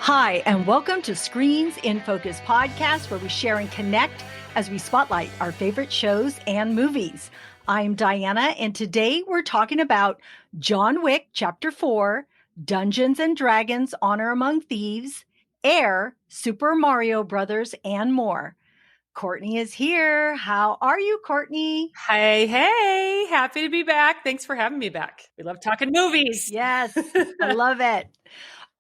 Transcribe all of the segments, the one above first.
Hi, and welcome to Screens in Focus podcast, where we share and connect as we spotlight our favorite shows and movies. I'm Diana, and today we're talking about John Wick Chapter 4, Dungeons and Dragons Honor Among Thieves, Air, Super Mario Brothers, and more. Courtney is here. How are you, Courtney? Hey, happy to be back. Thanks for having me back. We love talking movies. Yes, I love it.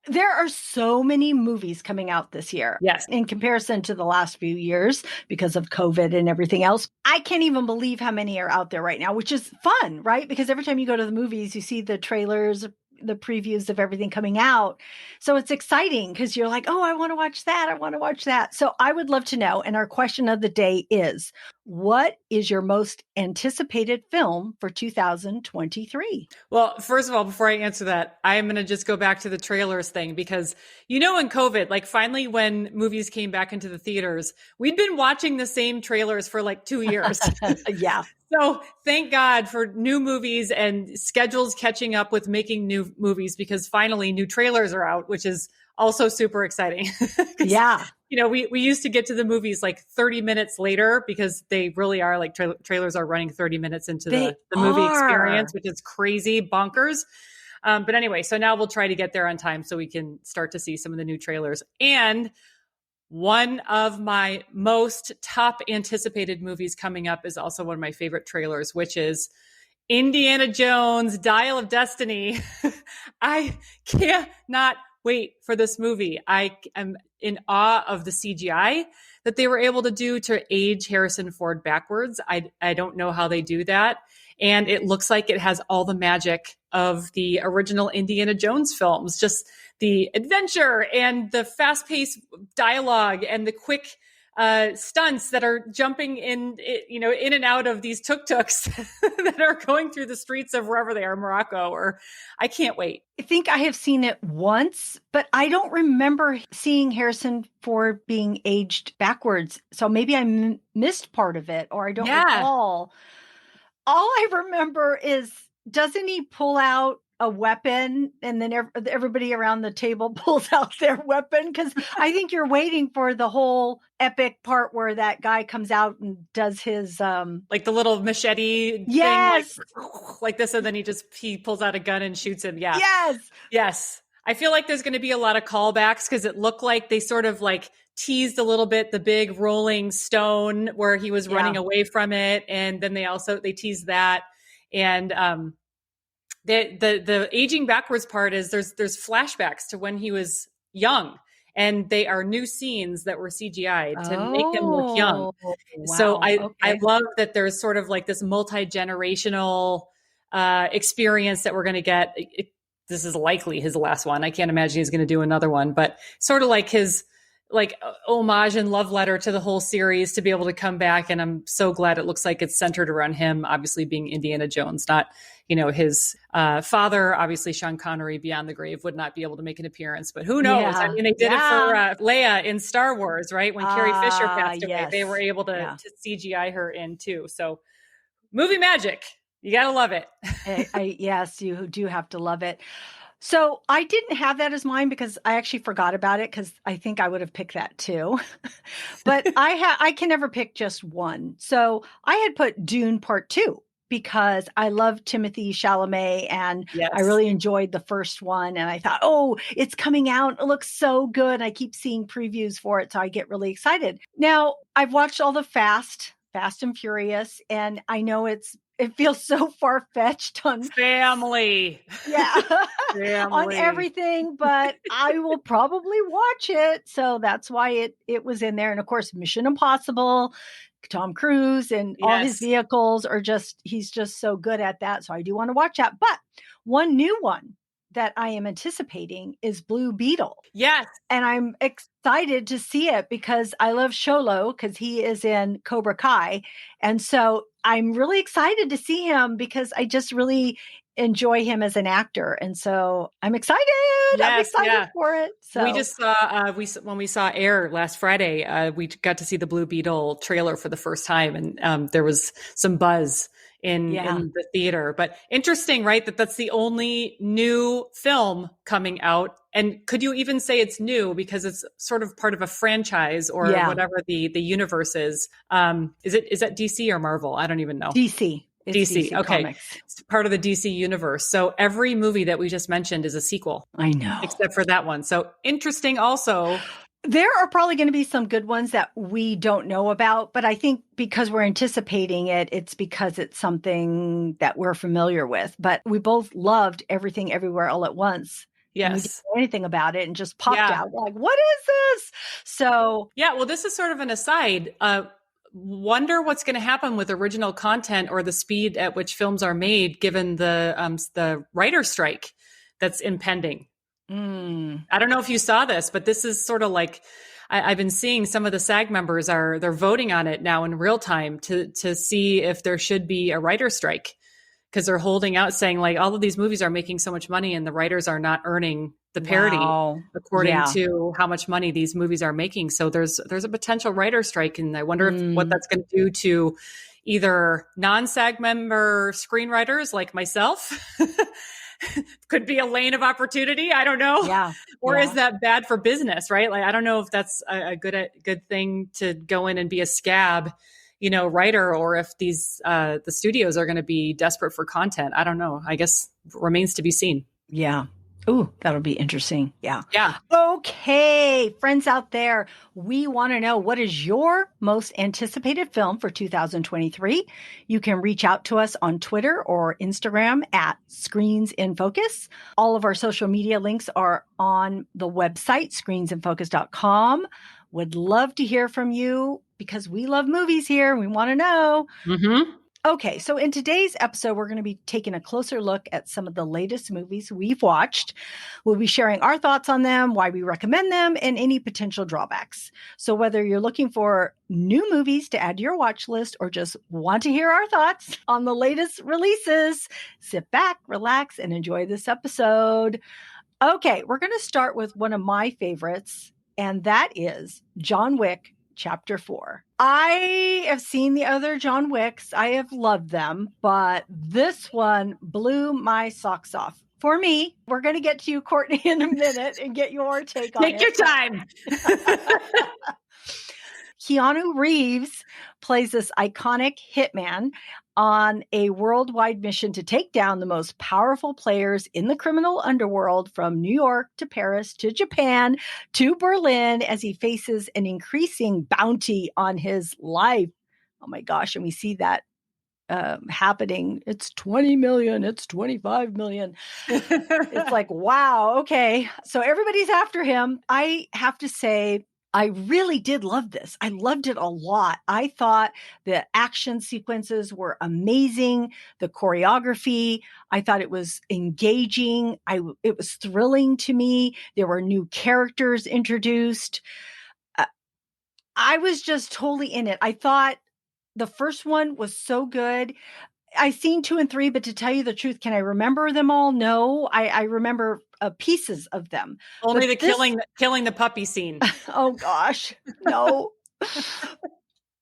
There are so many movies coming out this year. Yes. In comparison to the last few years because of COVID and everything else. I can't even believe how many are out there right now, which is fun, right? Because every time you go to the movies, you see the trailers, the previews of everything coming out. So it's exciting because you're like, oh, I want to watch that. I want to watch that. So I would love to know. And our question of the day is, what is your most anticipated film for 2023? Well, first of all, before I answer that, I'm going to just go back to the trailers thing because, in COVID, like finally when movies came back into the theaters, we'd been watching the same trailers for like 2 years. Yeah. So thank God for new movies and schedules catching up with making new movies because finally new trailers are out, which is also super exciting. Yeah. We used to get to the movies like 30 minutes later because they really are like trailers are running 30 minutes into the movie experience, which is crazy bonkers. But anyway, so now we'll try to get there on time so we can start to see some of the new trailers. And one of my most top anticipated movies coming up is also one of my favorite trailers, which is Indiana Jones, Dial of Destiny. I cannot wait for this movie. I am in awe of the CGI that they were able to do to age Harrison Ford backwards. I don't know how they do that. And it looks like it has all the magic of the original Indiana Jones films, just the adventure and the fast-paced dialogue and the quick stunts that are jumping in and out of these tuk-tuks that are going through the streets of wherever they are, Morocco, or I can't wait. I think I have seen it once, but I don't remember seeing Harrison Ford being aged backwards. So maybe I missed part of it, or I don't recall. All I remember is, doesn't he pull out a weapon and then everybody around the table pulls out their weapon? Because I think you're waiting for the whole epic part where that guy comes out and does his like the little machete yes thing, like this, and then he pulls out a gun and shoots him. Yeah. Yes. I feel like there's going to be a lot of callbacks because it looked like they sort of like teased a little bit the big rolling stone where he was running away from it, and then they teased that. And the aging backwards part is there's flashbacks to when he was young, and they are new scenes that were CGI'd to make him look young. Wow. So I love that there's sort of like this multi-generational experience that we're going to get. This is likely his last one. I can't imagine he's going to do another one, but sort of like his homage and love letter to the whole series to be able to come back. And I'm so glad it looks like it's centered around him, obviously being Indiana Jones, not, his father, obviously Sean Connery beyond the grave would not be able to make an appearance, but who knows? Yeah. I mean, they did it for Leia in Star Wars, right? When Carrie Fisher passed away, they were able to CGI her in too. So movie magic, you got to love it. Yes, you do have to love it. So I didn't have that as mine because I actually forgot about it because I think I would have picked that too. But I can never pick just one. So I had put Dune Part 2 because I love Timothée Chalamet and I really enjoyed the first one. And I thought, oh, it's coming out. It looks so good. I keep seeing previews for it. So I get really excited. Now I've watched all the Fast and Furious, and I know it feels so far-fetched on family. Yeah. Family. On everything, but I will probably watch it. So that's why it was in there. And of course, Mission Impossible, Tom Cruise and all his vehicles he's just so good at that. So I do want to watch that. But one new one that I am anticipating is Blue Beetle. Yes. And I'm excited to see it because I love Sholo because he is in Cobra Kai. And so I'm really excited to see him because I just really enjoy him as an actor. And so I'm excited. I'm excited for it. So we just saw, when we saw Air last Friday, we got to see the Blue Beetle trailer for the first time. And there was some buzz Yeah. in the theater. But interesting, right? That's the only new film coming out. And could you even say it's new because it's sort of part of a franchise or Yeah. whatever the universe is? Is that DC or Marvel? I don't even know. DC. It's DC. DC Okay. Comics. It's part of the DC universe. So every movie that we just mentioned is a sequel, I know. except for that one. So interesting also. There are probably going to be some good ones that we don't know about, but I think because we're anticipating it, it's because it's something that we're familiar with. But we both loved Everything Everywhere All at Once. And we didn't Yes. know anything about it and just popped Yeah. out like, what is this? So, Yeah. Well, this is sort of an aside. Wonder what's going to happen with original content or the speed at which films are made, given the writer strike that's impending. I don't know if you saw this, but this is sort of like I've been seeing some of the SAG members they're voting on it now in real time to see if there should be a writer strike because they're holding out saying like all of these movies are making so much money and the writers are not earning the parity wow. according Yeah. to how much money these movies are making. So there's a potential writer strike, and I wonder what that's going to do to either non-SAG member screenwriters like myself. Could be a lane of opportunity. I don't know. Yeah. Or Yeah. is that bad for business, right? Like, I don't know if that's a good thing to go in and be a scab, writer, or if these, the studios are going to be desperate for content. I don't know. I guess remains to be seen. Yeah. Ooh, that'll be interesting. Yeah. Yeah. Okay, friends out there, we want to know, what is your most anticipated film for 2023? You can reach out to us on Twitter or Instagram at Screens in Focus. All of our social media links are on the website, screensinfocus.com. Would love to hear from you because we love movies here. We want to know. Mm-hmm. Okay, so in today's episode, we're going to be taking a closer look at some of the latest movies we've watched. We'll be sharing our thoughts on them, why we recommend them, and any potential drawbacks. So whether you're looking for new movies to add to your watch list or just want to hear our thoughts on the latest releases, sit back, relax, and enjoy this episode. Okay, we're going to start with one of my favorites, and that is John Wick Chapter 4. I have seen the other John Wicks. I have loved them, but this one blew my socks off. For me, we're going to get to you, Courtney, in a minute and get your take on it. Take your time. Keanu Reeves plays this iconic hitman on a worldwide mission to take down the most powerful players in the criminal underworld, from New York to Paris to Japan to Berlin, as he faces an increasing bounty on his life. Oh my gosh. And we see that happening. It's 20 million. It's 25 million. It's like, wow. Okay. So everybody's after him. I have to say, I really did love this. I loved it a lot. I thought the action sequences were amazing. The choreography, I thought it was engaging. It was thrilling to me. There were new characters introduced. I was just totally in it. I thought the first one was so good. I seen 2 and 3, but to tell you the truth, can I remember them all? No, I remember pieces of them. Only but killing the puppy scene. Oh gosh, no.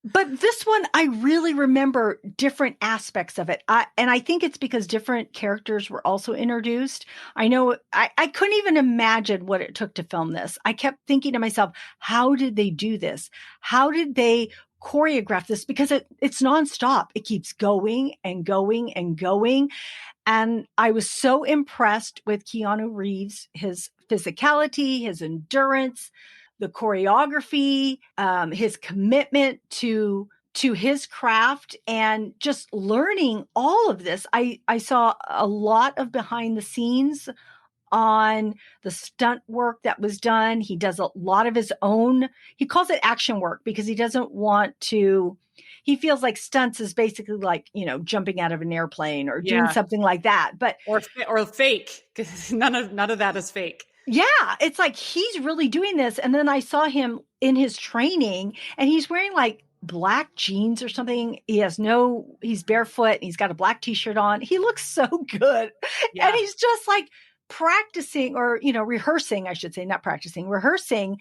But this one, I really remember different aspects of it. And I think it's because different characters were also introduced. I know I couldn't even imagine what it took to film this. I kept thinking to myself, how did they do this? How did they choreograph this? Because it's nonstop. It keeps going and going and going. And I was so impressed with Keanu Reeves, his physicality, his endurance, the choreography, his commitment to his craft, and just learning all of this. I saw a lot of behind the scenes on the stunt work that was done. He does a lot of his own. He calls it action work because he doesn't want to. He feels like stunts is basically like, jumping out of an airplane or doing something like that. But or fake, because none of that is fake. Yeah, it's like he's really doing this. And then I saw him in his training, and he's wearing like black jeans or something. He's barefoot, and he's got a black t-shirt on. He looks so good. Yeah. And he's just like practicing or, rehearsing, I should say, not practicing, rehearsing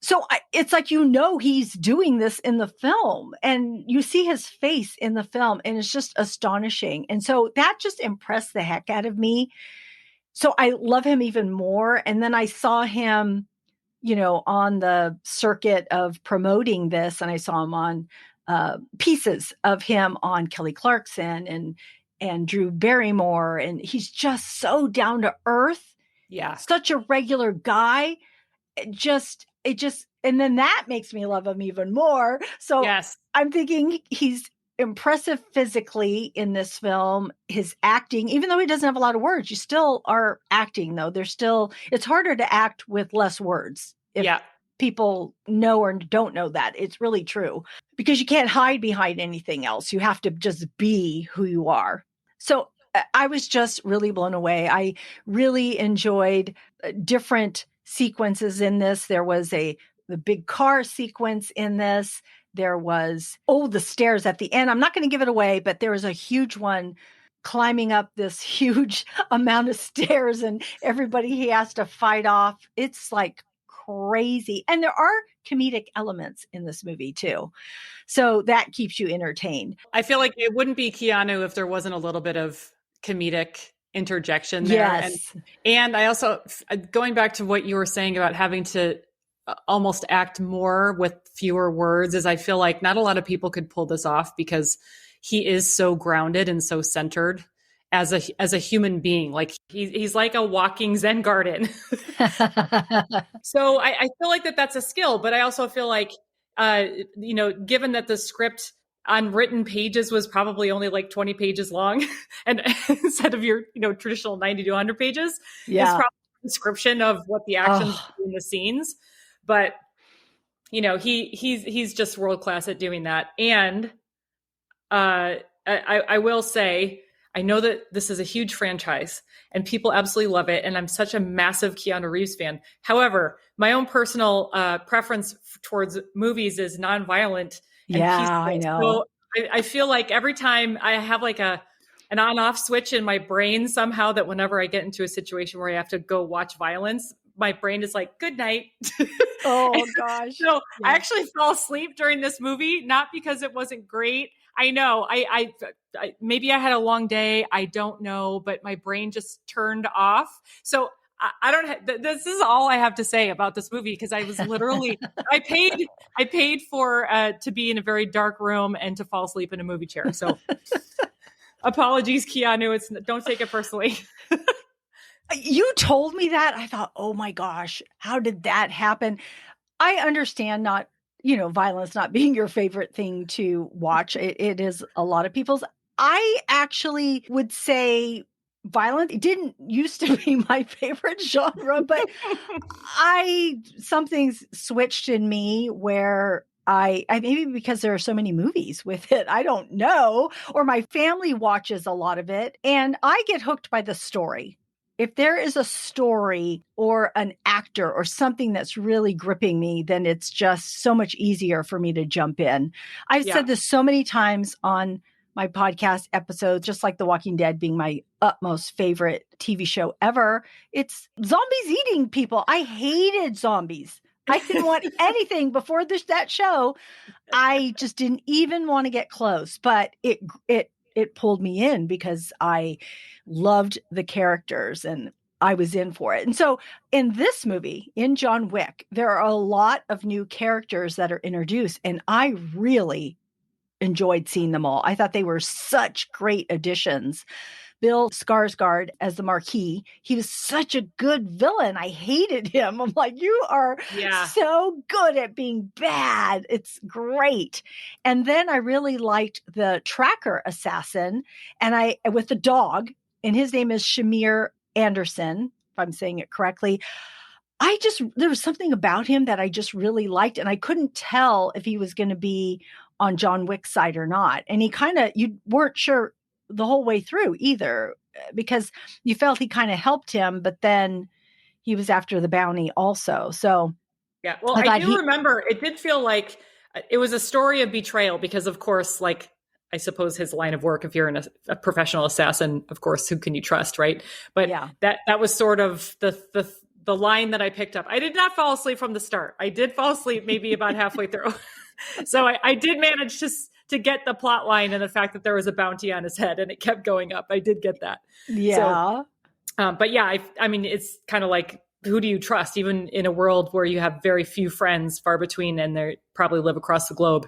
So it's like, he's doing this in the film, and you see his face in the film, and it's just astonishing. And so that just impressed the heck out of me. So I love him even more. And then I saw him, on the circuit of promoting this, and I saw him on pieces of him on Kelly Clarkson and Drew Barrymore, and he's just so down to earth. Yeah, such a regular guy. And then that makes me love him even more. So yes, I'm thinking he's impressive physically in this film. His acting, even though he doesn't have a lot of words, you still are acting, though. It's harder to act with less words. If people know or don't know that, it's really true, because you can't hide behind anything else. You have to just be who you are. So I was just really blown away. I really enjoyed different sequences in this. There was the big car sequence in this. There was, the stairs at the end. I'm not going to give it away, but there was a huge one climbing up this huge amount of stairs, and everybody he has to fight off. It's like crazy. And there are comedic elements in this movie too. So that keeps you entertained. I feel like it wouldn't be Keanu if there wasn't a little bit of comedic interjection there. Yes. And I also, going back to what you were saying about having to almost act more with fewer words, is I feel like not a lot of people could pull this off, because he is so grounded and so centered as a human being. Like he's like a walking Zen garden. So I feel like that's a skill, but I also feel like, given that the script on written pages was probably only like 20 pages long, and instead of your, traditional 90 to 100 pages, it's probably a description of what the actions in the scenes. But, he's just world-class at doing that. And I will say, I know that this is a huge franchise and people absolutely love it, and I'm such a massive Keanu Reeves fan. However, my own personal preference towards movies is nonviolent. I know. So I feel like every time I have like an on-off switch in my brain somehow, that whenever I get into a situation where I have to go watch violence, my brain is like, good night. Oh, gosh. So I actually fell asleep during this movie, not because it wasn't great. I know I maybe I had a long day. I don't know, but my brain just turned off. So I don't, this is all I have to say about this movie, because I was literally, I paid for to be in a very dark room and to fall asleep in a movie chair. So apologies, Keanu. Don't take it personally. You told me that. I thought, oh my gosh, how did that happen? I understand violence not being your favorite thing to watch. It is a lot of people's. I actually would say violence didn't used to be my favorite genre, but something's switched in me where I maybe because there are so many movies with it, I don't know, or my family watches a lot of it, and I get hooked by the story. If there is a story or an actor or something that's really gripping me, then it's just so much easier for me to jump in. I've said this so many times on my podcast episodes, just like The Walking Dead being my utmost favorite TV show ever. It's zombies eating people. I hated zombies. I didn't want anything before that show. I just didn't even want to get close, but it pulled me in because I loved the characters and I was in for it. And so in this movie, in John Wick, there are a lot of new characters that are introduced, and I really enjoyed seeing them all. I thought they were such great additions. Bill Skarsgård as the Marquis, he was such a good villain. I hated him. I'm like, you are so good at being bad. It's great. And then I really liked the tracker assassin, and with the dog, and his name is Shamir Anderson, if I'm saying it correctly. There was something about him that I just really liked, and I couldn't tell if he was going to be on John Wick's side or not. And you weren't sure the whole way through either, because you felt he kind of helped him, but then he was after the bounty also. So yeah, well, I do remember it did feel like it was a story of betrayal, because of course, like, I suppose his line of work, if you're a professional assassin, of course, who can you trust, right? But that was sort of the line that I picked up. I did not fall asleep from the start. I did fall asleep maybe about halfway through. So I did manage to get the plot line and the fact that there was a bounty on his head and it kept going up. I did get that. Yeah. So, but yeah, I mean, it's kind of like, who do you trust? Even in a world where you have very few friends, far between, and they probably live across the globe.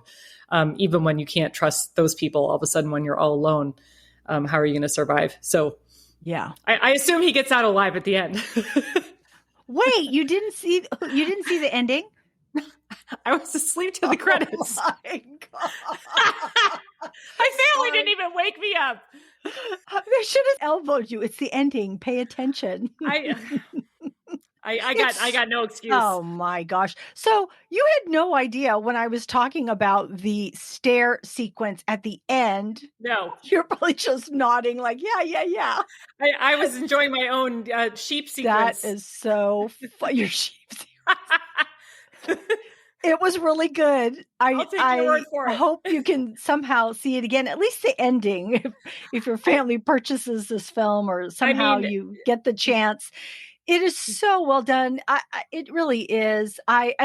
Even when you can't trust those people, all of a sudden when you're all alone, how are you going to survive? So yeah, I assume he gets out alive at the end. Wait, you didn't see the ending? I was asleep to the credits. Oh my God. My family didn't even wake me up. They should have elbowed you. It's the ending. Pay attention. I got no excuse. Oh my gosh. So you had no idea when I was talking about the stair sequence at the end. No. You're probably just nodding like, yeah. I was enjoying my own sheep sequence. That is so fun. Your sheep sequence. It was really good. I'll take your word for it. Hope you can somehow see it again, at least the ending, if your family purchases this film or somehow you get the chance. It is so well done. It really is. I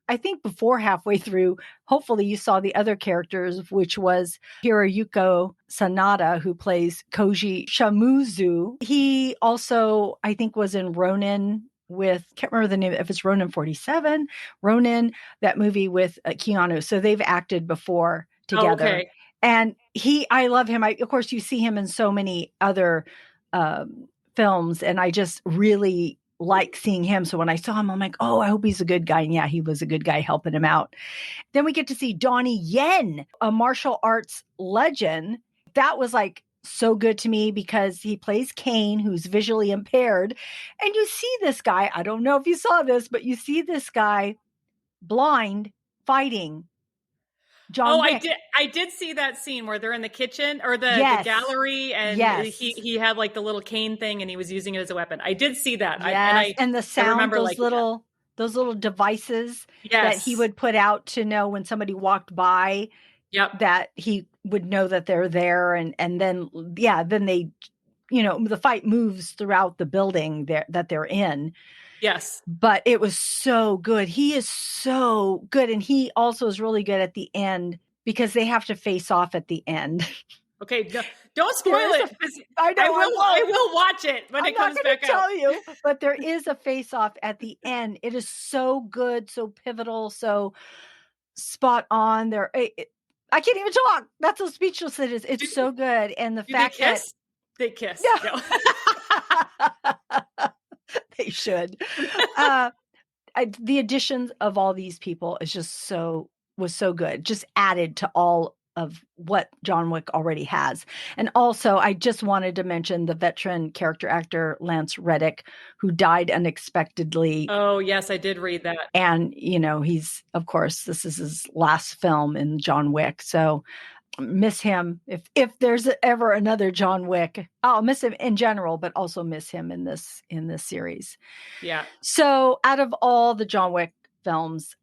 think before halfway through, hopefully you saw the other characters, which was Hiroyuko Sanada, who plays Koji Shamuzu. He also, I think, was in Ronin can't remember the name, if it's Ronin 47, that movie with Keanu. So they've acted before together. Okay. And I love him. Of course, you see him in so many other films, and I just really like seeing him. So when I saw him, I'm like, oh, I hope he's a good guy. And yeah, he was a good guy helping him out. Then we get to see Donnie Yen, a martial arts legend. That was like so good to me because he plays Kane, who's visually impaired. And you see this guy, I don't know if you saw this, but you see this guy blind fighting John Wick. I did see that scene where they're in the kitchen or the gallery, and he had like the little cane thing and he was using it as a weapon. I did see that. Yes. And the sound, those little devices that he would put out to know when somebody walked by, that he would know that they're there. And then they, the fight moves throughout the building that they're in. Yes. But it was so good. He is so good. And he also is really good at the end because they have to face off at the end. Okay. Don't spoil it. I know. I will watch it when it comes back out. I'm not going to tell you, but there is a face off at the end. It is so good, so pivotal, so spot on there. I can't even talk. That's how speechless it is. It's so good. And the fact that they kiss. No. They should. The additions of all these people was so good. Just added to all of what John Wick already has. And also, I just wanted to mention the veteran character actor Lance Reddick, who died unexpectedly. Oh, yes, I did read that. And, he's, of course, this is his last film in John Wick. So miss him. If there's ever another John Wick, I'll miss him in general, but also miss him in this series. Yeah. So out of all the John Wick films,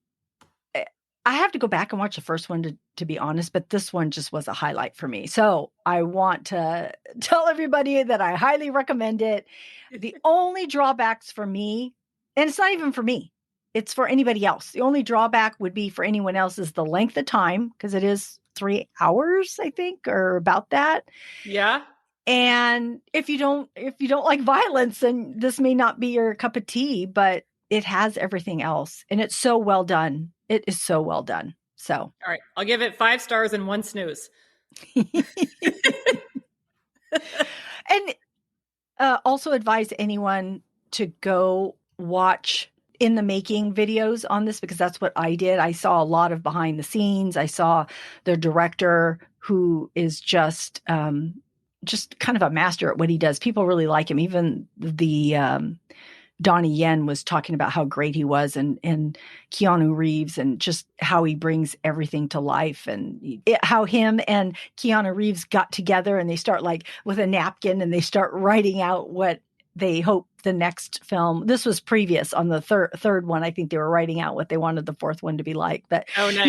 I have to go back and watch the first one to be honest, but this one just was a highlight for me. So I want to tell everybody that I highly recommend it. The only drawbacks for me, and it's not even for me, it's for anybody else. The only drawback would be for anyone else is the length of time, because it is 3 hours, I think, or about that. Yeah. And if you don't like violence, then this may not be your cup of tea, but it has everything else. And it's so well done. It is so well done. So, all right, I'll give it 5 stars and 1 snooze. And also advise anyone to go watch in the making videos on this, because that's what I did. I saw a lot of behind the scenes. I saw the director, who is just kind of a master at what he does. People really like him. Even the Donnie Yen was talking about how great he was, and Keanu Reeves, and just how he brings everything to life, and how him and Keanu Reeves got together and they start like with a napkin and they start writing out what they hope the next film. This was previous on the third one. I think they were writing out what they wanted the fourth one to be like. But nice.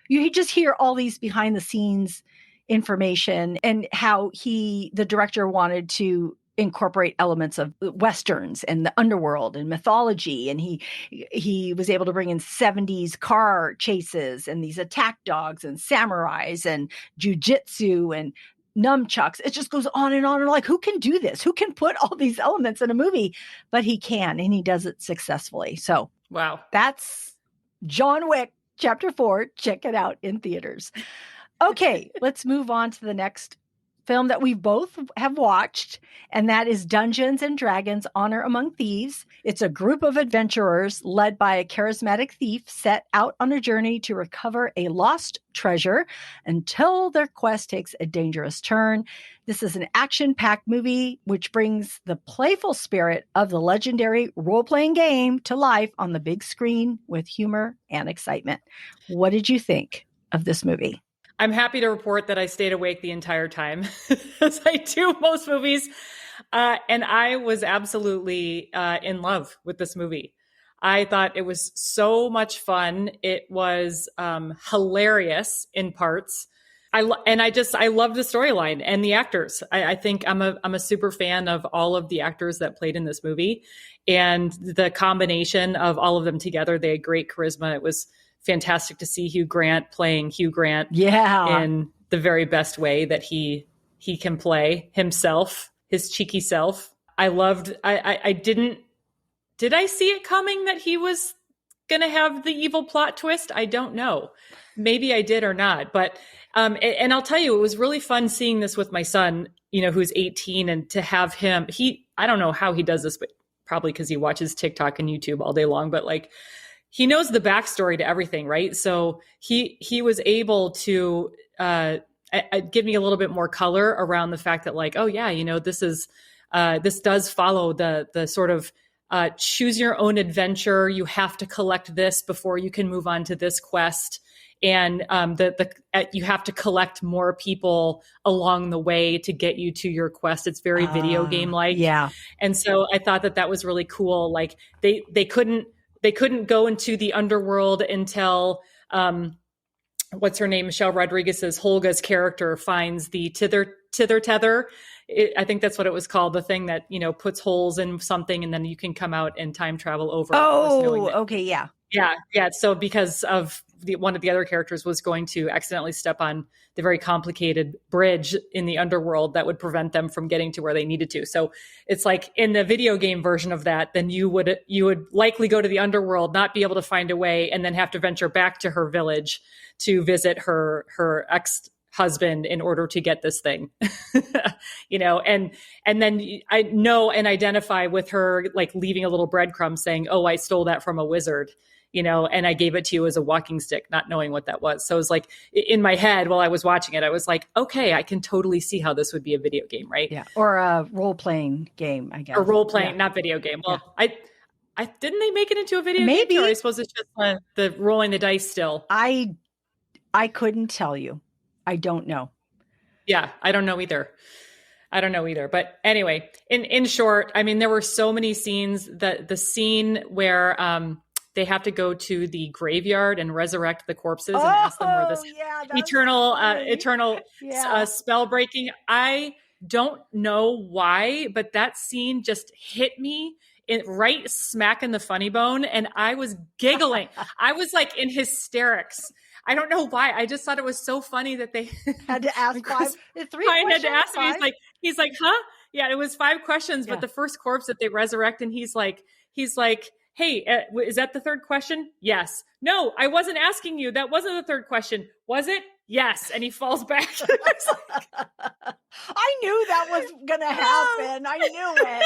you just hear all these behind the scenes information, and how the director wanted to incorporate elements of westerns and the underworld and mythology, and he was able to bring in 70s car chases and these attack dogs and samurais and jujitsu and nunchucks. It just goes on and on, and like, who can do this? Who can put all these elements in a movie? But he can, and he does it successfully. So wow, that's John Wick Chapter 4. Check it out in theaters. Okay, let's move on to the next film that we both have watched, and that is Dungeons and Dragons: Honor Among Thieves. It's a group of adventurers led by a charismatic thief set out on a journey to recover a lost treasure until their quest takes a dangerous turn. This is an action-packed movie which brings the playful spirit of the legendary role-playing game to life on the big screen with humor and excitement. What did you think of this movie? I'm happy to report that I stayed awake the entire time, as I do most movies. And I was absolutely in love with this movie. I thought it was so much fun. It was hilarious in parts. I love the storyline and the actors. I think I'm a super fan of all of the actors that played in this movie, and the combination of all of them together. They had great charisma. It was fantastic to see Hugh Grant playing Hugh Grant in the very best way that he can play himself, his cheeky self. I did I see it coming that he was going to have the evil plot twist? I don't know. Maybe I did or not. But, and I'll tell you, it was really fun seeing this with my son, who's 18, and to have him, I don't know how he does this, but probably because he watches TikTok and YouTube all day long, but like, he knows the backstory to everything, right? So he was able to give me a little bit more color around the fact that, like, oh yeah, this does follow the sort of choose your own adventure. You have to collect this before you can move on to this quest, and you have to collect more people along the way to get you to your quest. It's very video game like, yeah. And so I thought that was really cool. Like they couldn't go into the underworld until what's her name? Michelle Rodriguez's Holga's character finds the tether. I think that's what it was called. The thing that, puts holes in something and then you can come out and time travel over. Oh, okay. Yeah. Yeah. So because of one of the other characters was going to accidentally step on the very complicated bridge in the underworld that would prevent them from getting to where they needed to. So it's like in the video game version of that, then you would likely go to the underworld, not be able to find a way, and then have to venture back to her village to visit her ex-husband in order to get this thing, and then I know and identify with her, like leaving a little breadcrumb saying, oh, I stole that from a wizard, and I gave it to you as a walking stick, not knowing what that was. So it was like in my head while I was watching it, I was like, okay, I can totally see how this would be a video game, right? Yeah. Or a role-playing game, I guess. Or role-playing, not video game. Well, yeah. I didn't they make it into a video game? Or I suppose it's just the rolling the dice still. I couldn't tell you. I don't know. Yeah, I don't know either. But anyway, in short, I mean, there were so many scenes. The scene where they have to go to the graveyard and resurrect the corpses and ask them where this eternal spell breaking. I don't know why, but that scene just hit me right smack in the funny bone, and I was giggling. I was like in hysterics. I don't know why. I just thought it was so funny that they had to ask three had to ask me. He's like, huh? Yeah, it was 5 questions, but the first corpse that they resurrect, and he's like, hey, is that the third question? Yes. No, I wasn't asking you. That wasn't the third question. Was it? Yes. And he falls back. I knew that was going to happen. I knew it.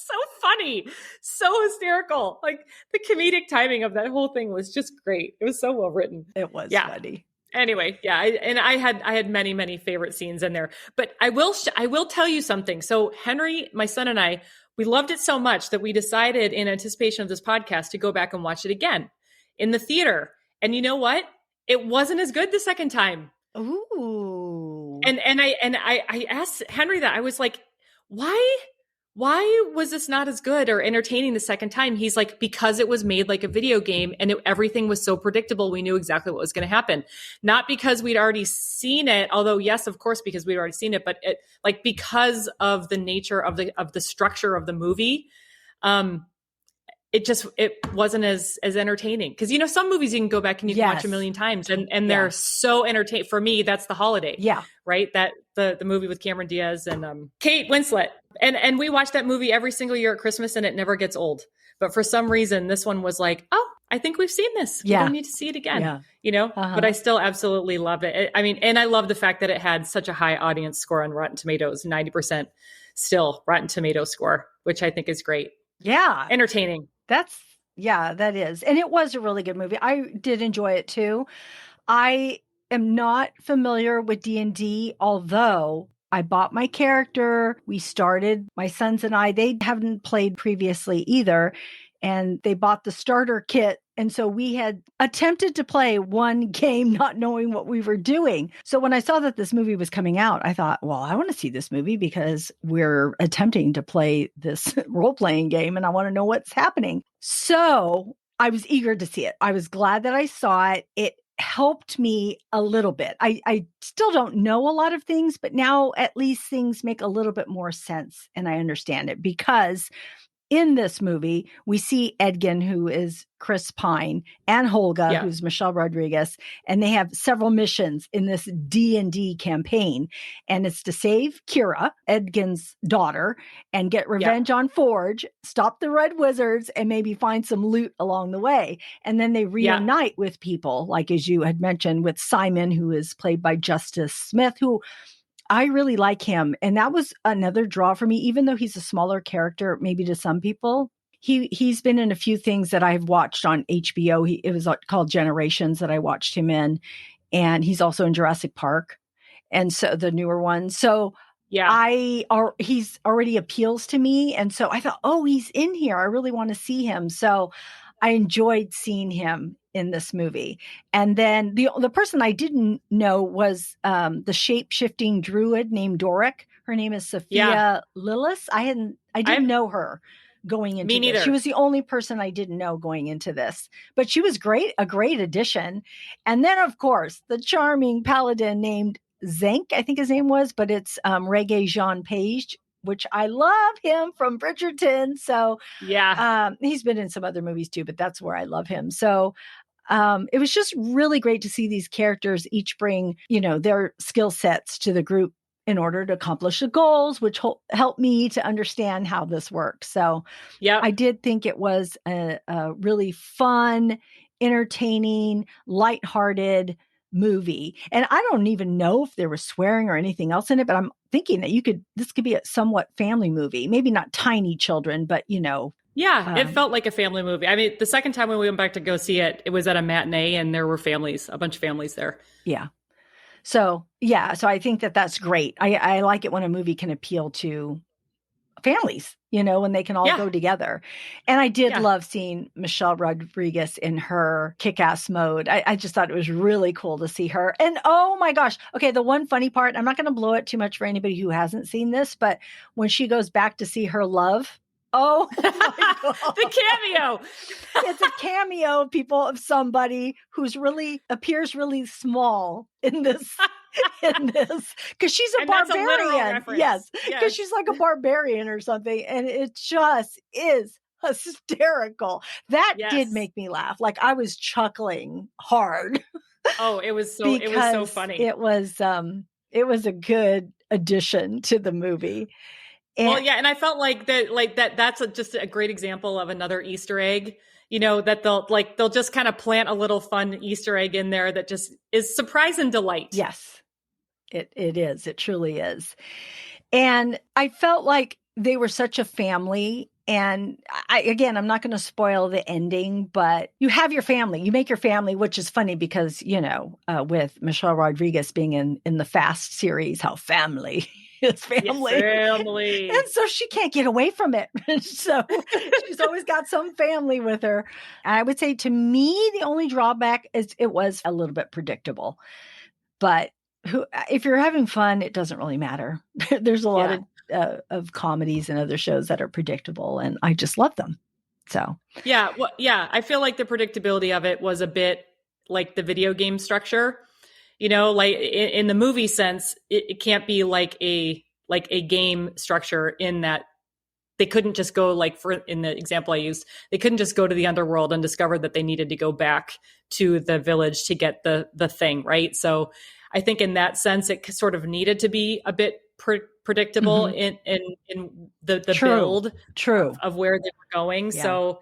So funny, so hysterical. Like the comedic timing of that whole thing was just great. It was so well written. It was funny. Anyway, yeah, I had many, many favorite scenes in there. But I will tell you something. So Henry, my son, and I, we loved it so much that we decided, in anticipation of this podcast, to go back and watch it again in the theater. And you know what? It wasn't as good the second time. Ooh. And I asked Henry that. I was like, why why was this not as good or entertaining the second time? He's like, because it was made like a video game and everything was so predictable. We knew exactly what was going to happen. Not because we'd already seen it, although yes, of course, because we'd already seen it, but like because of the nature of the structure of the movie. It wasn't as entertaining, because some movies you can go back and you can watch a million times and they're so entertaining. For me, that's The Holiday. Yeah. Right. That the movie with Cameron Diaz and Kate Winslet. And we watch that movie every single year at Christmas and it never gets old. But for some reason, this one was like, oh, I think we've seen this. We don't need to see it again. Yeah. But I still absolutely loved it. I mean, and I love the fact that it had such a high audience score on Rotten Tomatoes, 90% still Rotten Tomatoes score, which I think is great. Yeah. Entertaining. That is. And it was a really good movie. I did enjoy it too. I am not familiar with D&D, although I bought my character. We started, my sons and I, they haven't played previously either. And they bought the starter kit. And so we had attempted to play one game, not knowing what we were doing. So when I saw that this movie was coming out, I thought, well, I want to see this movie because we're attempting to play this role-playing game and I want to know what's happening. So I was eager to see it. I was glad that I saw it. It helped me a little bit. I still don't know a lot of things, but now at least things make a little bit more sense and I understand it, because in this movie, we see Edgin, who is Chris Pine, and Holga, who's Michelle Rodriguez, and they have several missions in this D&D campaign. And it's to save Kira, Edgin's daughter, and get revenge on Forge, stop the Red Wizards, and maybe find some loot along the way. And then they reunite with people, like as you had mentioned, with Simon, who is played by Justice Smith, who I really like him. And that was another draw for me, even though he's a smaller character, maybe to some people. He's been in a few things that I've watched on HBO. It was called Generations that I watched him in. And he's also in Jurassic Park. And so the newer one. So he's already appeals to me. And so I thought, oh, he's in here. I really want to see him. So I enjoyed seeing him in this movie. And then the person I didn't know was the shape-shifting druid named Doric. Her name is Sophia Lillis. I didn't know her going into this. She was the only person I didn't know going into this. But she was a great addition. And then, of course, the charming paladin named Zank, I think his name was, but it's Regé Jean Page, which I love him from Bridgerton. So he's been in some other movies too, but that's where I love him. So it was just really great to see these characters each bring, their skill sets to the group in order to accomplish the goals, which helped me to understand how this works. So I did think it was a really fun, entertaining, lighthearted movie. And I don't even know if there was swearing or anything else in it, but I'm thinking that this could be a somewhat family movie, maybe not tiny children, but it felt like a family movie. I mean, the second time when we went back to go see it, it was at a matinee and there were a bunch of families there. Yeah. So I think that that's great. I like it when a movie can appeal to families, when they can all go together. And I did love seeing Michelle Rodriguez in her kick-ass mode. I just thought it was really cool to see her. And oh my gosh. Okay. The one funny part, I'm not going to blow it too much for anybody who hasn't seen this, but when she goes back to see her love, oh my God. The cameo. It's a cameo, people, of somebody who's appears really small in this, because she's a barbarian. Yes. Because she's like a barbarian or something. And it just is hysterical. That did make me laugh. Like I was chuckling hard. Oh, it was so funny. It was a good addition to the movie. And I felt like that's just a great example of another Easter egg, that they'll just kind of plant a little fun Easter egg in there that just is surprise and delight. Yes, it is. It truly is. And I felt like they were such a family. And I'm not going to spoil the ending, but you have your family, you make your family, which is funny because, with Michelle Rodriguez being in the Fast series, how family is family. Yes, family. And so she can't get away from it. So she's always got some family with her. And I would say to me, the only drawback is it was a little bit predictable, but if you're having fun, it doesn't really matter. There's a lot of of comedies and other shows that are predictable, and I just love them. So yeah, well, yeah, I feel like the predictability of it was a bit like the video game structure. Like in the movie sense, it can't be like a game structure in that they couldn't just go, like, for in the example I used, they couldn't just go to the underworld and discover that they needed to go back to the village to get the thing, right? So I think in that sense, it sort of needed to be a bit predictable in the build of where they were going. Yeah. So,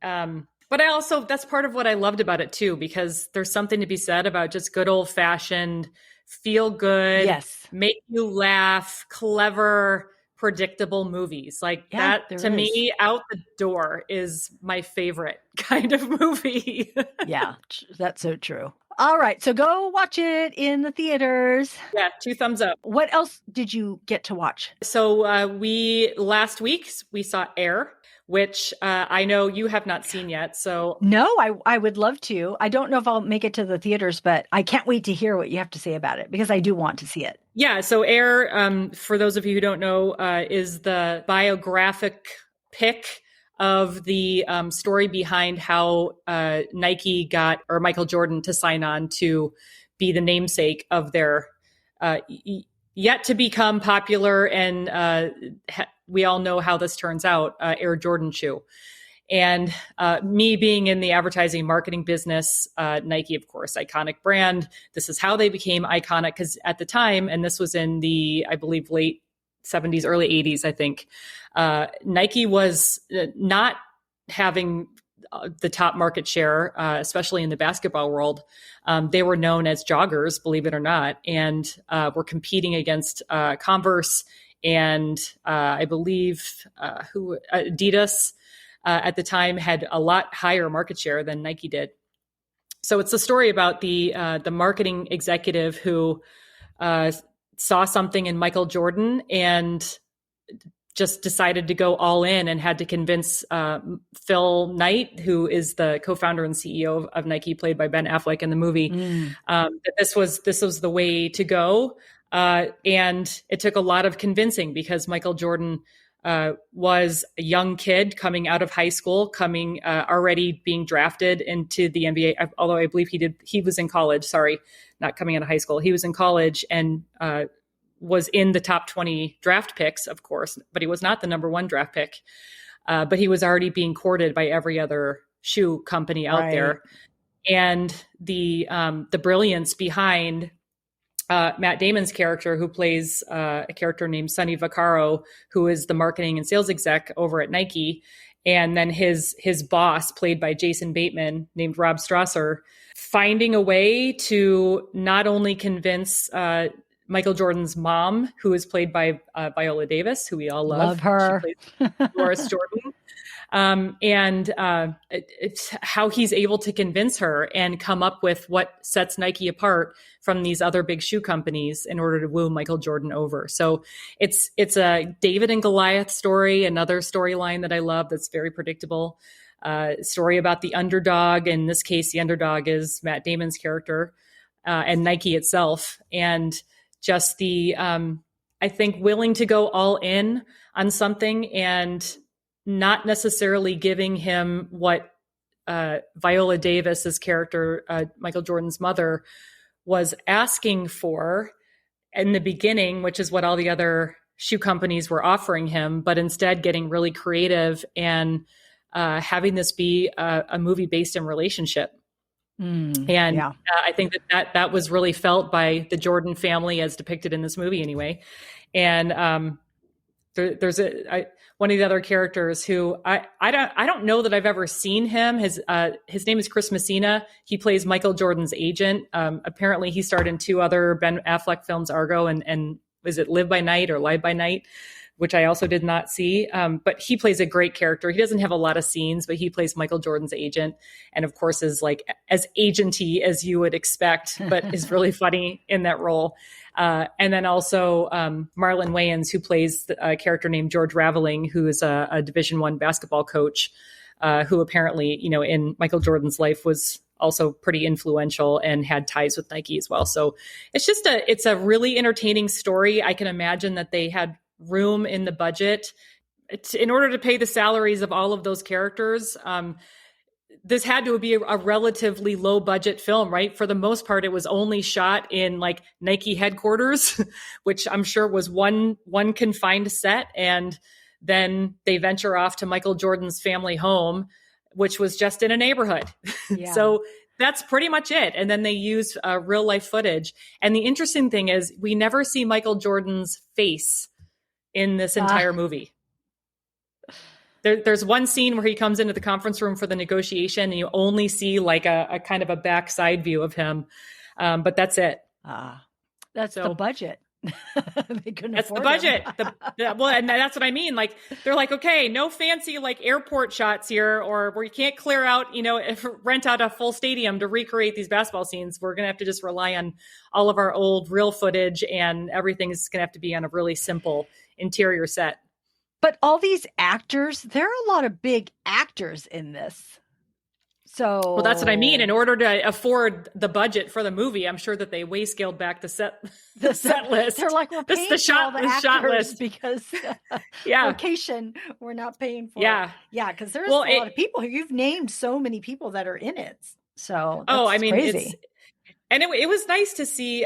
but I also, that's part of what I loved about it too, because there's something to be said about just good old fashioned, feel good, make you laugh, clever, predictable movies. Like that to me, out the door is my favorite kind of movie. Yeah, that's so true. All right, so go watch it in the theaters. Yeah, 2 thumbs up. What else did you get to watch? So last week we saw Air, which I know you have not seen yet. So no, I would love to. I don't know if I'll make it to the theaters, but I can't wait to hear what you have to say about it, because I do want to see it. Yeah, so Air, for those of you who don't know, is the biographic pick of the story behind how Nike got, or Michael Jordan, to sign on to be the namesake of their yet to become popular, and we all know how this turns out, Air Jordan shoe. And me being in the advertising marketing business, Nike, of course, iconic brand. This is how they became iconic, because at the time, and this was in the, I believe, late 70s, early 80s, I think, Nike was not having the top market share, especially in the basketball world. They were known as joggers, believe it or not, and were competing against Converse and I believe Adidas. At the time had a lot higher market share than Nike did. So it's a story about the marketing executive who saw something in Michael Jordan and just decided to go all in, and had to convince Phil Knight, who is the co-founder and CEO of Nike, played by Ben Affleck in the movie, that this was the way to go. And it took a lot of convincing, because Michael Jordan was a young kid coming out of high school, already being drafted into the NBA. Although I believe he was in college. Sorry, not coming out of high school. He was in college and was in the top 20 draft picks, of course, but he was not the number 1 draft pick. But he was already being courted by every other shoe company out there. And the brilliance behind Matt Damon's character, who plays a character named Sonny Vaccaro, who is the marketing and sales exec over at Nike. And then his boss, played by Jason Bateman, named Rob Strasser, finding a way to not only convince Michael Jordan's mom, who is played by Viola Davis, who we all love. Love her. She plays Doris Jordan. It's how he's able to convince her and come up with what sets Nike apart from these other big shoe companies in order to woo Michael Jordan over. So it's a David and Goliath story, another storyline that I love that's very predictable. Story about the underdog. In this case, the underdog is Matt Damon's character and Nike itself. And just the, I think, willing to go all in on something and not necessarily giving him what Viola Davis's character, Michael Jordan's mother, was asking for in the beginning, which is what all the other shoe companies were offering him, but instead getting really creative and having this be a movie based in relationship. I think that was really felt by the Jordan family as depicted in this movie anyway. And there's one of the other characters who I don't know that I've ever seen him. His name is Chris Messina. He plays Michael Jordan's agent. Apparently he starred in 2 other Ben Affleck films, Argo and was it Live by Night or Live by Night, which I also did not see. But he plays a great character. He doesn't have a lot of scenes, but he plays Michael Jordan's agent. And of course is like as agenty as you would expect, but is really funny in that role. And then also Marlon Wayans, who plays a character named George Raveling, who is a Division I basketball coach, who apparently, in Michael Jordan's life was also pretty influential and had ties with Nike as well. So it's a really entertaining story. I can imagine that they had room in the budget in order to pay the salaries of all of those characters. This had to be a relatively low budget film, right? For the most part, it was only shot in like Nike headquarters, which I'm sure was one confined set. And then they venture off to Michael Jordan's family home, which was just in a neighborhood. Yeah. So that's pretty much it. And then they use real life footage. And the interesting thing is we never see Michael Jordan's face in this entire movie. There's one scene where he comes into the conference room for the negotiation and you only see like a kind of a backside view of him. But that's it. That's the budget. That's the budget. Well, and that's what I mean. Like, they're like, okay, no fancy like airport shots here, or where you can't clear out, rent out a full stadium to recreate these basketball scenes. We're going to have to just rely on all of our old real footage, and everything is going to have to be on a really simple interior set. But all these actors, there are a lot of big actors in this. So, well, that's what I mean. In order to afford the budget for the movie, I'm sure that they way scaled back the set list. They're like, we're paying for all the actors list because location we're not paying for. Yeah, because there's a lot of people here. You've named so many people that are in it. So that's crazy. It was nice to see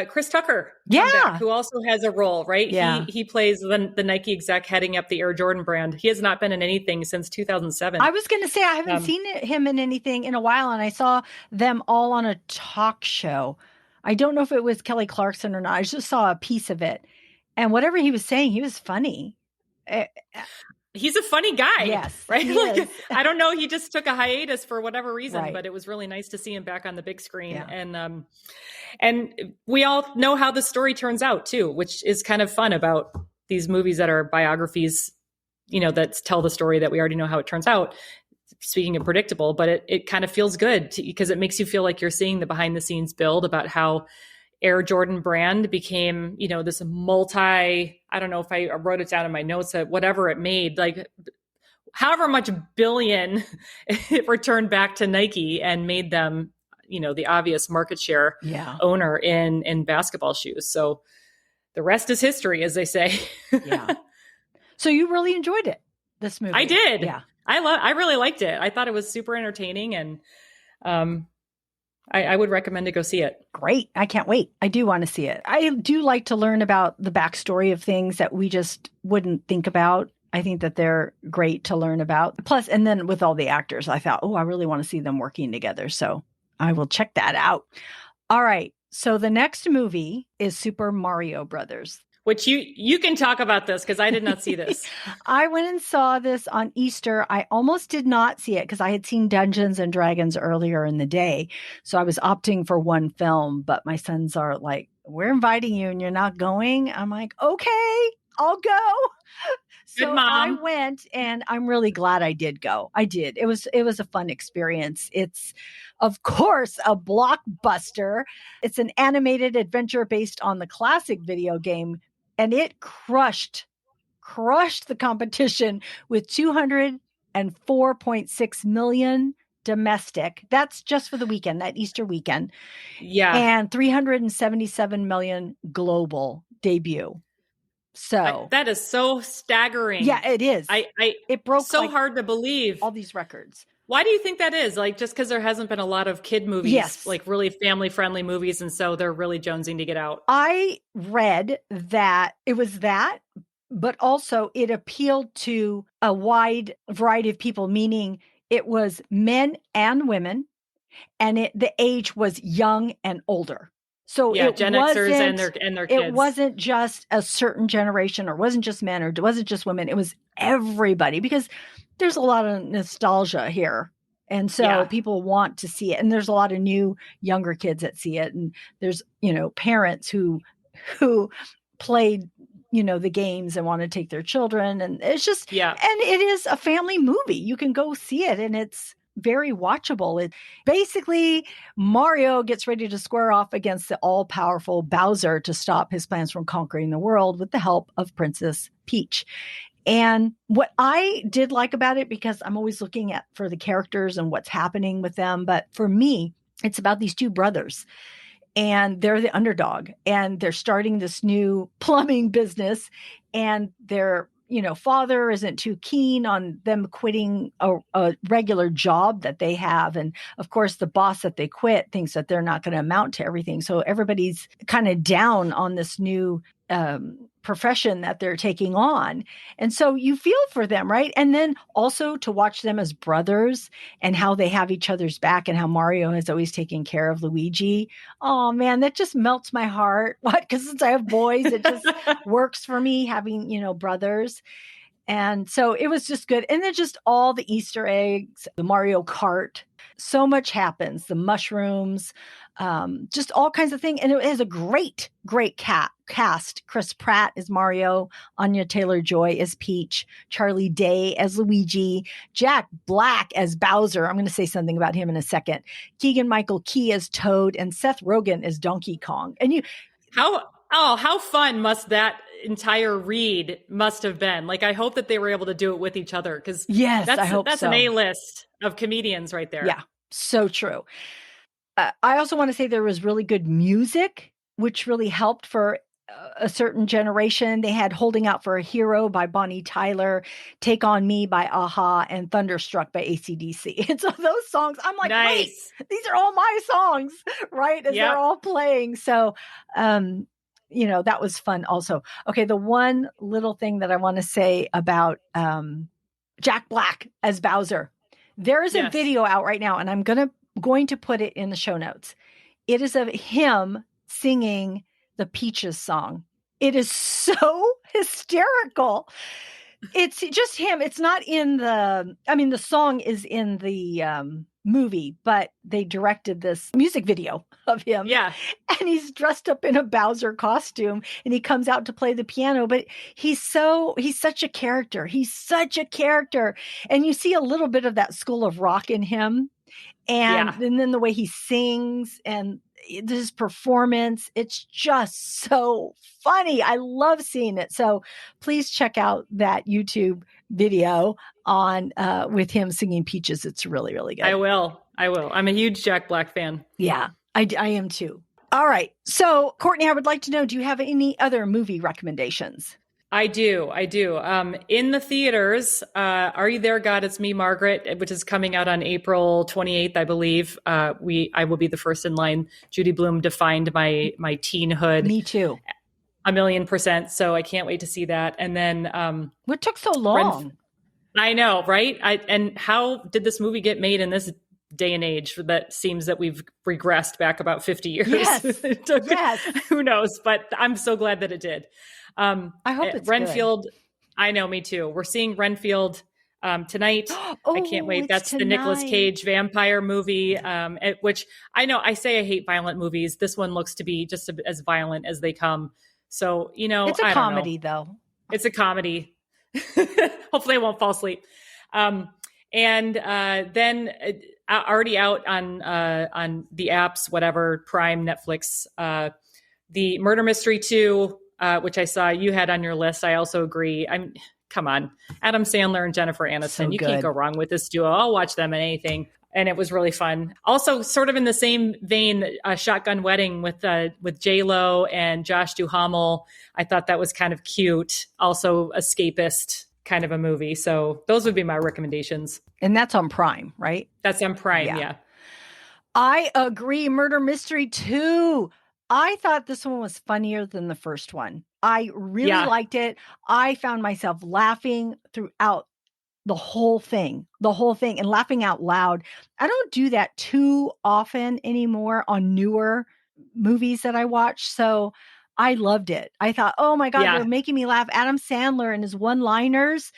Chris Tucker back, who also has a role, right? He plays the Nike exec heading up the Air Jordan brand. He has not been in anything since 2007. I was going to say I haven't seen him in anything in a while, and I saw them all on a talk show. I don't know if it was Kelly Clarkson or not. I just saw a piece of it, and whatever he was saying, he was funny. He's a funny guy. Yes, right? Like, I don't know. He just took a hiatus for whatever reason, but it was really nice to see him back on the big screen. Yeah. And we all know how the story turns out too, which is kind of fun about these movies that are biographies, that tell the story that we already know how it turns out. Speaking of predictable, but it kind of feels good because it makes you feel like you're seeing the behind the scenes build about how Air Jordan brand became, this I don't know if I wrote it down in my notes, that whatever it made, like however much billion it returned back to Nike and made them, the obvious market share owner in basketball shoes. So the rest is history, as they say. Yeah. So you really enjoyed it, this movie? I did. Yeah. I really liked it. I thought it was super entertaining, and I would recommend to go see it. Great. I can't wait. I do want to see it. I do like to learn about the backstory of things that we just wouldn't think about. I think that they're great to learn about. Plus, and then with all the actors, I thought, I really want to see them working together. So I will check that out. All right. So the next movie is Super Mario Brothers. Which you can talk about this because I did not see this. I went and saw this on Easter. I almost did not see it because I had seen Dungeons and Dragons earlier in the day. So I was opting for one film, but my sons are like, we're inviting you and you're not going. I'm like, okay, I'll go. So Good mom. I went, and I'm really glad I did go. I did. It was a fun experience. It's, of course, a blockbuster. It's an animated adventure based on the classic video game, and it crushed the competition with 204.6 million domestic. That's just for the weekend, that Easter weekend. Yeah. And 377 million global debut. So that is so staggering. Yeah, it is. It broke so hard to believe all these records. Why do you think that is? Like, just because there hasn't been a lot of kid movies, like really family friendly movies, and so they're really jonesing to get out. I read that it was that, but also it appealed to a wide variety of people, meaning it was men and women, and the age was young and older. So it Gen Xers and their kids. It wasn't just a certain generation, or wasn't just men, or it wasn't just women. It was everybody, because there's a lot of nostalgia here. And so people want to see it. And there's a lot of new, younger kids that see it. And there's, parents who played, the games and want to take their children. And it's just, and it is a family movie. You can go see it, and it's very watchable. It basically, Mario gets ready to square off against the all-powerful Bowser to stop his plans from conquering the world with the help of Princess Peach. And what I did like about it, because I'm always looking for the characters and what's happening with them, but for me, it's about these two brothers. and they're the underdog, and they're starting this new plumbing business, and their father isn't too keen on them quitting a regular job that they have. And of course, the boss that they quit thinks that they're not going to amount to everything. So everybody's kind of down on this new profession that they're taking on. And so you feel for them, right? And then also to watch them as brothers and how they have each other's back, and how Mario has always taken care of Luigi. Oh man, that just melts my heart. What? Because since I have boys, it just works for me having, brothers. And so it was just good. And then just all the Easter eggs, the Mario Kart, so much happens, the mushrooms, just all kinds of things. And it has a great, great cast. Chris Pratt is Mario, Anya Taylor-Joy as Peach, Charlie Day as Luigi, Jack Black as Bowser. I'm going to say something about him in a second. Keegan-Michael Key as Toad, and Seth Rogen as Donkey Kong. And how fun must that entire read must have been. Like, I hope that they were able to do it with each other, because yes, I hope that's an A-list of comedians right there. Yeah, so true. I also want to say there was really good music, which really helped for a certain generation. They had Holding Out for a Hero by Bonnie Tyler, Take on Me by Aha, and Thunderstruck by AC/DC. And so those songs, I'm like, nice. Wait, these are all my songs, right? As they're all playing. So, that was fun also. Okay, the one little thing that I want to say about Jack Black as Bowser. There is a video out right now, and I'm going to put it in the show notes. It is of him singing the Peaches song. It is so hysterical. It's just him. It's not in the song is in the movie, but they directed this music video of him. Yeah. And he's dressed up in a Bowser costume, and he comes out to play the piano, but he's such a character. He's such a character. And you see a little bit of that School of Rock in him. And then the way he sings and his performance, it's just so funny. I love seeing it. So please check out that YouTube video on with him singing Peaches. It's really, really good. I will. I'm a huge Jack Black fan. Yeah, I am too. All right. So Courtney, I would like to know, do you have any other movie recommendations? I do. In the theaters, Are You There, God? It's Me, Margaret, which is coming out on April 28th, I believe. I will be the first in line. Judy Blume defined my teenhood. Me too. 1,000,000%. So I can't wait to see that. And then what took so long? I know, right? And how did this movie get made in this day and age that seems that we've regressed back about 50 years? Yes. Who knows? But I'm so glad that it did. I hope it's Renfield. Good. I know, me too. We're seeing Renfield tonight. I can't wait. That's tonight. The Nicolas Cage vampire movie, which I know I say I hate violent movies. This one looks to be just as violent as they come. So, it's a comedy though. It's a comedy. Hopefully I won't fall asleep. And then already out on the apps, whatever, Prime, Netflix, the Murder Mystery 2, which I saw you had on your list. I also agree. Come on, Adam Sandler and Jennifer Aniston. So you can't go wrong with this duo. I'll watch them in anything. And it was really fun. Also, sort of in the same vein, Shotgun Wedding with J-Lo and Josh Duhamel. I thought that was kind of cute. Also, escapist kind of a movie. So those would be my recommendations. And that's on Prime, right? That's on Prime, yeah. I agree. Murder Mystery 2. I thought this one was funnier than the first one. I really liked it. I found myself laughing throughout the whole thing, and laughing out loud. I don't do that too often anymore on newer movies that I watch. So I loved it. I thought, oh my God, they're making me laugh. Adam Sandler and his one-liners,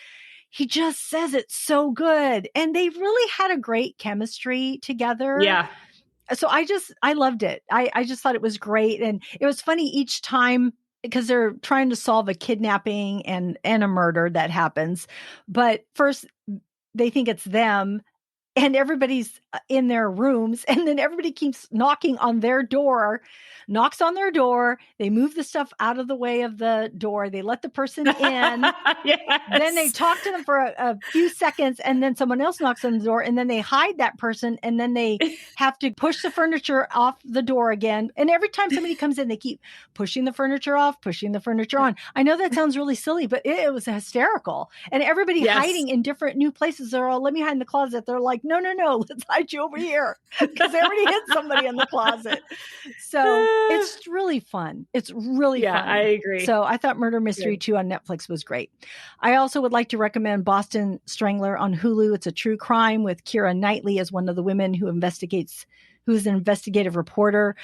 he just says it so good. And they really had a great chemistry together. Yeah. So I loved it. I just thought it was great. And it was funny each time because they're trying to solve a kidnapping and a murder that happens. But first they think it's them. and everybody's in their rooms, and then everybody keeps knocking on their door, knocks on their door. They move the stuff out of the way of the door. They let the person in. Yes. Then they talk to them for a few seconds, and then someone else knocks on the door, and then they hide that person, and then they have to push the furniture off the door again. And every time somebody comes in, they keep pushing the furniture off, pushing the furniture on. I know that sounds really silly, but it was hysterical. And everybody hiding in different new places. They're all, let me hide in the closet. They're like, no, let's hide you over here, because they already hid somebody in the closet. So it's really fun. It's really fun. I agree. So I thought Murder Mystery 2 on Netflix was great. I also would like to recommend Boston Strangler on Hulu. It's a true crime with Keira Knightley as one of the women who's an investigative reporter.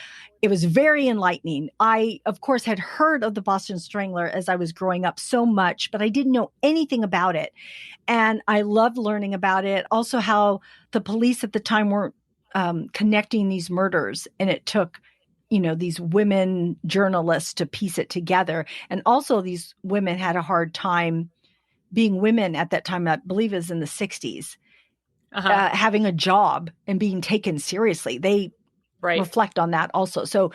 It was very enlightening. I, of course, had heard of the Boston Strangler as I was growing up so much, but I didn't know anything about it. And I loved learning about it. Also, how the police at the time weren't connecting these murders, and it took these women journalists to piece it together. And also these women had a hard time being women at that time. I believe it was in the 60s, having a job and being taken seriously. They reflect on that also. So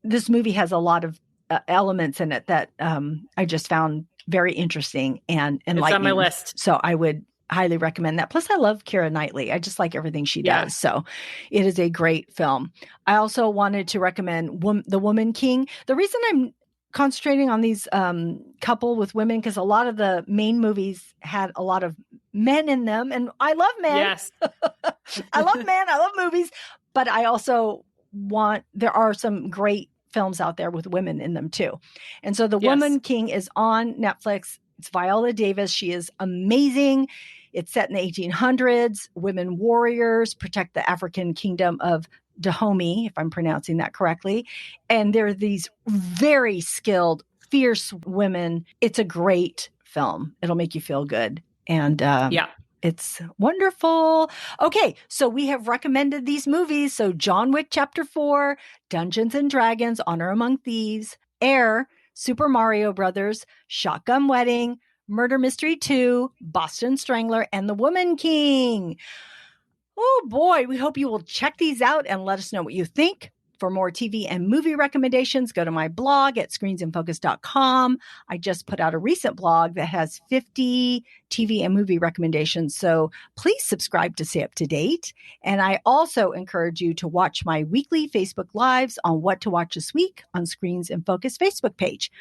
this movie has a lot of elements in it that I just found very interesting and enlightening. It's on my list. So I would highly recommend that. Plus, I love Keira Knightley. I just like everything she does. So it is a great film. I also wanted to recommend The Woman King. The reason I'm concentrating on these couple with women, because a lot of the main movies had a lot of men in them. And I love men. Yes. I love men. I love movies. But I also there are some great films out there with women in them too. And so The Woman King is on Netflix. It's Viola Davis. She is amazing. It's set in the 1800s. Women warriors protect the African kingdom of Dahomey, if I'm pronouncing that correctly. And they're these very skilled, fierce women. It's a great film. It'll make you feel good. And it's wonderful. Okay, so we have recommended these movies. So John Wick Chapter 4, Dungeons and Dragons, Honor Among Thieves, Air, Super Mario Brothers, Shotgun Wedding, Murder Mystery 2, Boston Strangler, and The Woman King. Oh boy, we hope you will check these out and let us know what you think. For more TV and movie recommendations, go to my blog at screensinfocus.com. I just put out a recent blog that has 50 TV and movie recommendations. So please subscribe to stay up to date. And I also encourage you to watch my weekly Facebook Lives on what to watch this week on Screens in Focus Facebook page.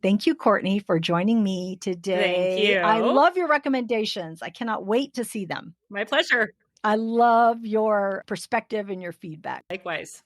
Thank you, Courtney, for joining me today. Thank you. I love your recommendations. I cannot wait to see them. My pleasure. I love your perspective and your feedback. Likewise.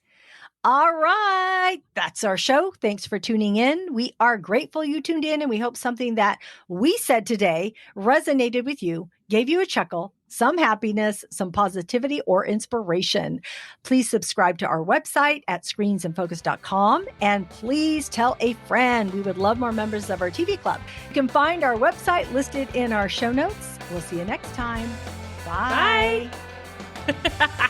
All right. That's our show. Thanks for tuning in. We are grateful you tuned in, and we hope something that we said today resonated with you, gave you a chuckle, some happiness, some positivity, or inspiration. Please subscribe to our website at screensinfocus.com, and please tell a friend. We would love more members of our TV club. You can find our website listed in our show notes. We'll see you next time. Bye. Bye.